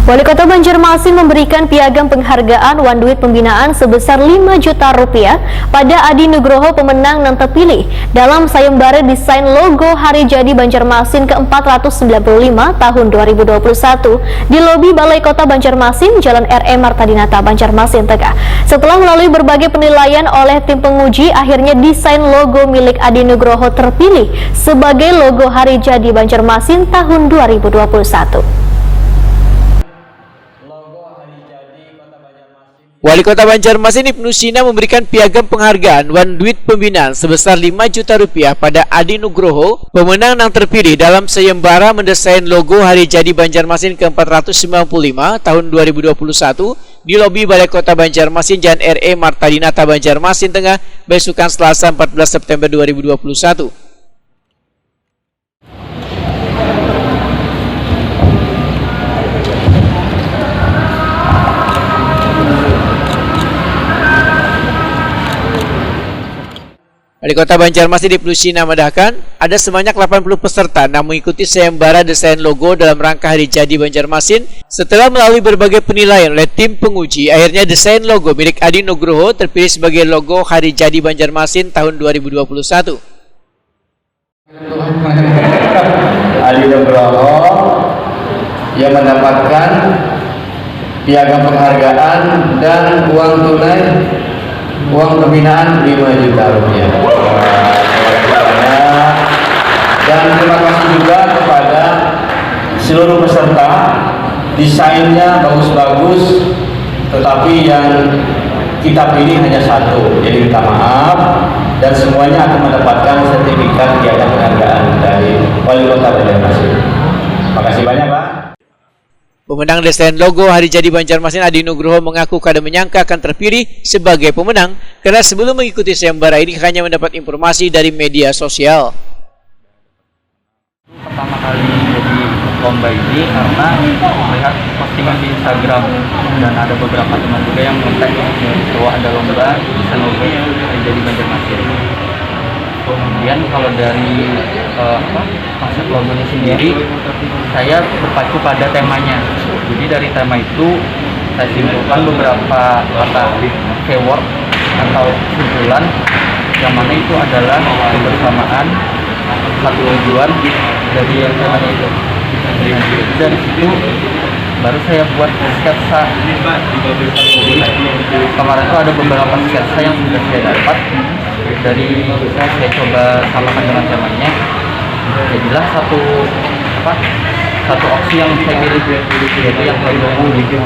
Wali Kota Banjarmasin memberikan piagam penghargaan wan duit pembinaan sebesar 5 juta rupiah pada Adi Nugroho, pemenang yang terpilih dalam sayembara desain logo Hari Jadi Banjarmasin ke-495 tahun 2021 di lobi Balai Kota Banjarmasin, Jalan R.E. Martadinata, Banjarmasin Tengah. Setelah melalui berbagai penilaian oleh tim penguji, akhirnya desain logo milik Adi Nugroho terpilih sebagai logo Hari Jadi Banjarmasin tahun 2021. Wali Kota Banjarmasin Ibnu Sina memberikan piagam penghargaan wan duit pembinaan sebesar 5 juta rupiah pada Adi Nugroho, pemenang yang terpilih dalam sayembara mendesain logo Hari Jadi Banjarmasin ke-495 tahun 2021 di lobi Balai Kota Banjarmasin, Jalan R.E. Martadinata, Banjarmasin Tengah, besukan Selasa 14 September 2021. Wali Kota Banjarmasin Ibnu Sina menambahkan, ada sebanyak 80 peserta yang mengikuti sayembara desain logo dalam rangka Hari Jadi Banjarmasin. Setelah melalui berbagai penilaian oleh tim penguji, akhirnya desain logo milik Adi Nugroho terpilih sebagai logo Hari Jadi Banjarmasin tahun 2021. Adi Nugroho yang mendapatkan piagam penghargaan dan uang tunai, uang pembinaan 5 juta rupiah. Dan terima kasih juga kepada seluruh peserta. Desainnya bagus-bagus, tetapi yang kita pilih hanya satu. Jadi minta maaf, dan semuanya akan mendapatkan sertifikat piagam penghargaan dari Wali Kota Banjarmasin. Terima kasih banyak, Pak. Pemenang desain logo Hari Jadi Banjarmasin Adi Nugroho mengaku kada menyangka akan terpilih sebagai pemenang karena sebelum mengikuti sayembara ini hanya mendapat informasi dari media sosial. Pertama kali jadi lomba ini karena melihat postingan di Instagram dan ada beberapa teman juga yang kontak bahwa ada lomba desain logo Hari Jadi Banjarmasin. Kemudian kalau dari konsep logonya sendiri, saya berpacu pada temanya. Jadi dari tema itu saya simpulkan beberapa kata keyword atau kumpulan, yang mana itu adalah kebersamaan, satu tujuan dari yang temanya itu. Dari situ baru saya buat sketsa. Kemarin itu ada beberapa sketsa yang sudah saya dapat. Dari saya coba samakan dengan temanya, jadilah satu opsi yang saya pilih, yaitu yang logo.